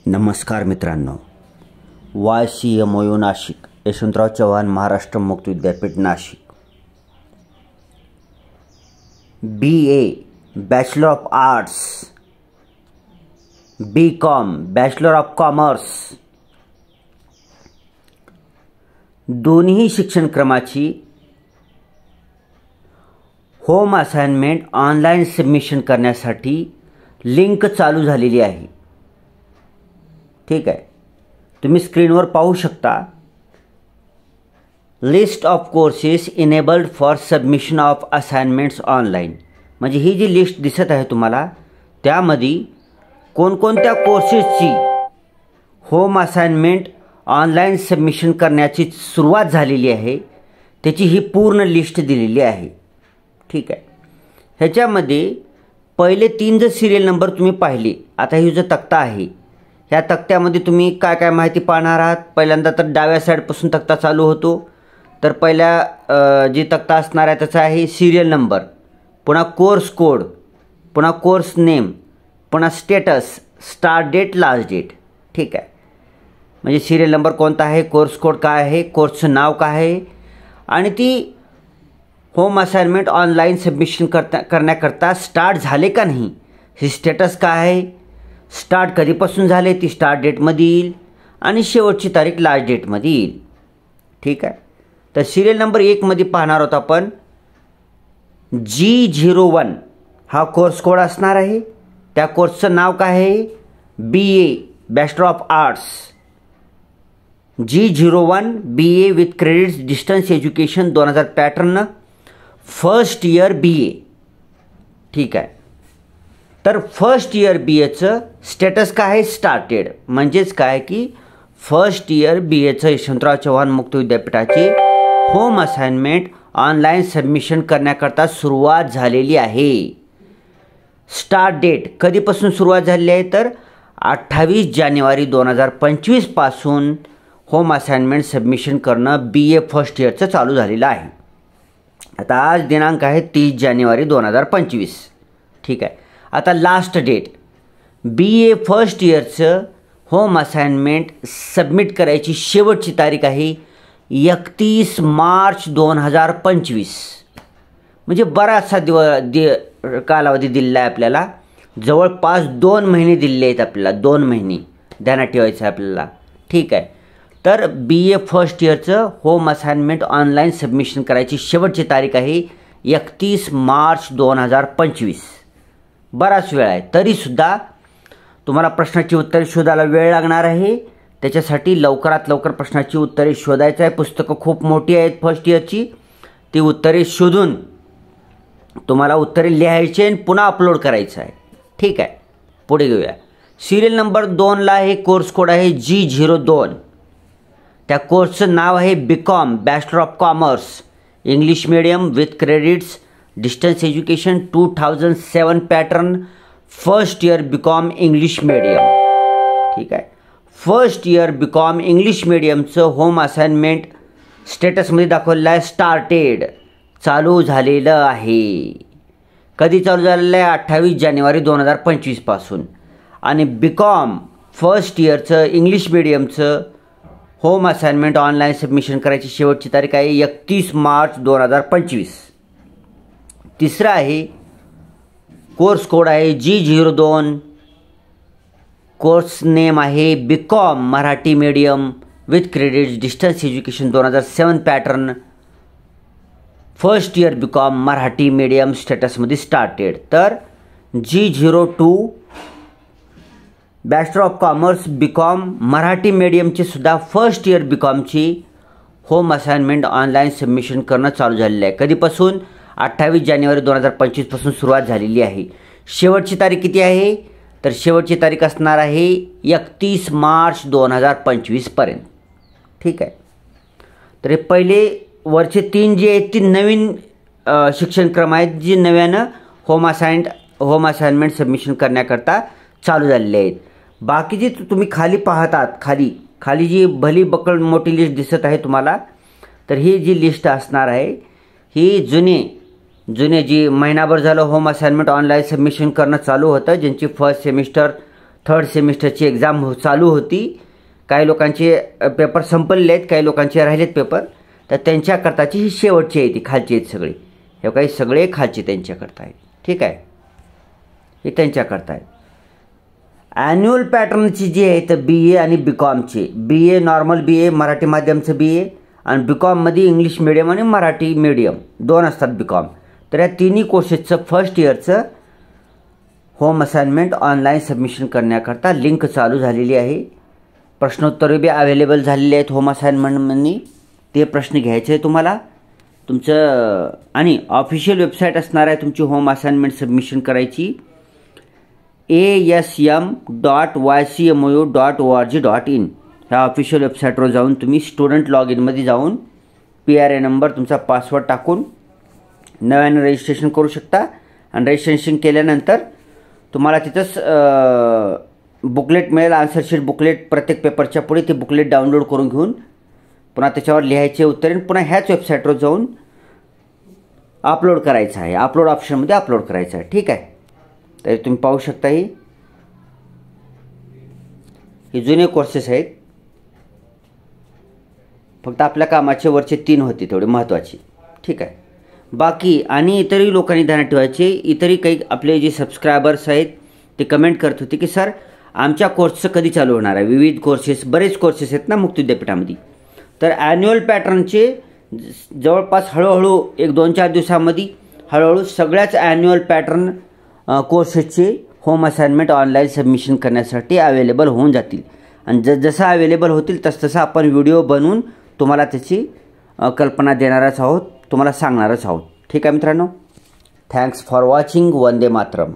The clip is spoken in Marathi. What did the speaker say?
नमस्कार मित्रांनो, YCMOU नाशिक, यशवंतराव चव्हाण महाराष्ट्र मुक्त विद्यापीठ Nashik, BA bachelor of arts, BCom bachelor of commerce, दोन्ही शिक्षणक्रमाची होम असाइनमेंट ऑनलाइन सबमिशन करण्यासाठी लिंक चालू झालेली आहे। ठीक आहे, तुम्ही स्क्रीनवर पाहू शकता list of courses enabled for submission of assignments online. म्हणजे ही जी लिस्ट दिसत आहे तुम्हाला, त्यामध्ये कोणकोणत्या कोर्सेसची होम असाइनमेंट ऑनलाइन सबमिशन करण्याची सुरुवात झालेली आहे त्याची ही पूर्ण लिस्ट दिलेली आहे। ठीक आहे, ह्याच्यामध्ये पहिले 3 जर सिरियल नंबर तुम्ही पाहिले, आता ही जो तक्ता आहे ह्या तक्त्यामध्ये तुम्ही काय काय माहिती पाहणार आहात। पहिल्यांदा तर डाव्या साईडपासून तक्ता चालू होतो। तर पहिल्या जी तक्ता असणार आहे त्याचा आहे सिरियल नंबर, पुन्हा कोर्स कोड, पुन्हा कोर्स नेम, पुन्हा status, start date, last date. ठीक आहे, म्हणजे सिरियल नंबर कोणता आहे, कोर्स कोड काय आहे, कोर्सचं नाव काय आहे, आणि ती होम असाइनमेंट ऑनलाइन सबमिशन करण्याकरता स्टार्ट झाले का नाही हे स्टेटस काय आहे, स्टार्ट कधीपासून झाले ती स्टार्ट डेटमध्ये येईल, आणि शेवटची तारीख लास्ट डेटमध्ये येईल। ठीक आहे, तर सिरियल नंबर 1 मध्ये पाहणार आहोत आपण G01 हा कोर्स कोड असणार आहे। त्या कोर्सचं नाव काय आहे, BA bachelor of arts, G01 BA with credits distance education 2000 pattern, first year BA। ठीक आहे, तर फर्स्ट इयर BAचं स्टेटस काय आहे, स्टार्टेड। म्हणजेच काय की फर्स्ट इयर BAचं यशवंतराव चव्हाण मुक्त विद्यापीठाचे होम असाइनमेंट ऑनलाइन सबमिशन करण्याकरता सुरुवात झालेली आहे। स्टार्ट डेट कधीपासून सुरुवात झालेली आहे, तर 28 जानेवारी 2025 पासून होम असाइनमेंट सबमिशन करणं BA फर्स्ट इयरचं चालू झालेलं आहे। आता आज दिनांक आहे 30 जानेवारी 2025। ठीक आहे, आता लास्ट डेट BA फर्स्ट इयरचं होम असाइनमेंट सबमिट करायची शेवटची तारीख आहे 31 मार्च 2025। म्हणजे बराचसा कालावधी दिलेला आहे आपल्याला, जवळपास 2 महिने दिलेले आहेत आपल्याला, 2 महिने ध्यानात ठेवायचं आहे आपल्याला। ठीक आहे, तर BA फर्स्ट इयरचं होम असाइनमेंट ऑनलाइन सबमिशन करायची शेवटची तारीख आहे 31 मार्च 2025। बराच वेळ आहे, तरीसुद्धा तुम्हाला प्रश्नाची उत्तरे शोधायला वेळ लागणार आहे। त्याच्यासाठी लवकरात लवकर प्रश्नाची उत्तरे शोधायचं आहे। पुस्तकं खूप मोठी आहेत फर्स्ट इयरची, ती उत्तरे शोधून तुम्हाला उत्तरे लिहायचे आणि पुन्हा अपलोड करायचं आहे। ठीक आहे, पुढे घेऊया। सिरियल नंबर 2ला हे कोर्स कोड आहे G02। त्या कोर्सचं नाव आहे BCom bachelor of commerce, English medium with credits distance education 2007 pattern, first year BCom English medium. ठीक आहे, फर्स्ट इयर BCom इंग्लिश मीडियमचं होम असाइनमेंट स्टेटसमध्ये दाखवलेलं आहे स्टार्टेड, चालू झालेलं आहे। कधी चालू झालेलं आहे, 28 जानेवारी 2025 पासून। आणि BCom फर्स्ट इयरचं इंग्लिश मीडियमचं होम असाइनमेंट ऑनलाइन सबमिशन करायची शेवटची तारीख आहे 31 मार्च 2025। तिसरा आहे कोर्स कोड आहे G02, कोर्स नेम आहे BCom Marathi medium with credits distance education 2007 pattern, first year BCom Marathi medium स्टेटसमध्ये स्टार्टेड। तर G02 bachelor of commerce BCom Marathi मीडियमची सुद्धा फर्स्ट इयर BComची होम असाइनमेंट ऑनलाइन सबमिशन करणं चालू झालेलं आहे। कधीपासून, 28 जानेवारी 2025 पासून सुरुवात झालेली आहे। शेवटची तारीख किती आहे, तर शेवटची तारीख असणार आहे 31 मार्च 2025 पर्यंत। ठीक आहे, तर हे पहिले वरचे 3 जे आहेत ती नवीन शिक्षणक्रम आहेत जी नव्यानं होम असाइनमेंट सबमिशन करण्याकरता चालू झालेले आहेत। बाकीची तुम्ही खाली पाहतात, खाली जी भली बकळ मोठी लिस्ट दिसत आहे तुम्हाला, तर ही जी लिस्ट असणार आहे ही जुने जी महिनाभर झालं होम असाइनमेंट ऑनलाइन सबमिशन करणं चालू होतं, ज्यांची फर्स्ट सेमिस्टर थर्ड सेमिस्टरची एक्झाम चालू होती. काही लोकांचे पेपर संपलेले आहेत, काही लोकांचे राहिलेत पेपर. तर त्यांच्याकरताची ही शेवटची आहे, ती खालची आहेत सगळी. हे काही सगळे खालचे त्यांच्याकरता आहेत. ठीक आहे, हे त्यांच्याकरता आहे. ॲन्युअल पॅटर्नची जी आहे तर BA आणि BCOMची, BA नॉर्मल BA मराठी माध्यमचं BA आणि BCOMमध्ये इंग्लिश मिडियम आणि मराठी मीडियम दोन असतात BCOM. तर या तिन्ही कोर्सेसचं फर्स्ट इयरचं होम असाइनमेंट ऑनलाईन सबमिशन करण्याकरता लिंक चालू झालेली आहे. प्रश्नोत्तरे बी अवेलेबल झालेले आहेत होम असाइनमेंटमध्ये. ते प्रश्न घ्यायचे आहे तुम्हाला तुमचं. आणि ऑफिशियल वेबसाईट असणार आहे तुमची होम असाइनमेंट सबमिशन करायची, asm.ycmu.org.in ह्या ऑफिशियल वेबसाईटवर जाऊन तुम्ही स्टुडंट लॉग इनमध्ये जाऊन PRA नंबर तुमचा पासवर्ड टाकून नव्यानं रजिस्ट्रेशन करू शकता. आणि रजिस्ट्रेशन केल्यानंतर तुम्हाला तिथंच बुकलेट मिळेल, आन्सरशीट बुकलेट. प्रत्येक पेपरच्या पुढे ते बुकलेट डाउनलोड करून घेऊन पुन्हा त्याच्यावर लिहायचे उत्तरे पुन्हा ह्याच वेबसाईटवर जाऊन अपलोड करायचं आहे. अपलोड ऑप्शनमध्ये अपलोड करायचं आहे. ठीक आहे, तर तुम्ही पाहू शकता हे जुने कोर्सेस आहेत. फक्त आपल्या कामाचे वरचे 3 होते तेवढे महत्त्वाचे. ठीक आहे, बाकी आणि इतरही लोकांनी ध्यानात ठेवायचे. इतरही काही आपले जे सबस्क्रायबर्स आहेत ते कमेंट करत होते की सर आमच्या कोर्सचं कधी चालू होणार आहे. विविध कोर्सेस, बरेच कोर्सेस आहेत ना मुक्त विद्यापीठामध्ये. तर ॲन्युअल पॅटर्नचे जवळपास हळूहळू 1-2-4 दिवसामध्ये हळूहळू सगळ्याच ॲन्युअल पॅटर्न कोर्सेसचे होम असाइनमेंट ऑनलाईन सबमिशन करण्यासाठी अवेलेबल होऊन जातील. आणि जसं अवेलेबल होतील तसं आपण व्हिडिओ बनवून तुम्हाला त्याची कल्पना देणारच आहोत, तुम्हाला सांगणारच आहोत. ठीक आहे मित्रांनो, thanks for watching. Vande Mataram.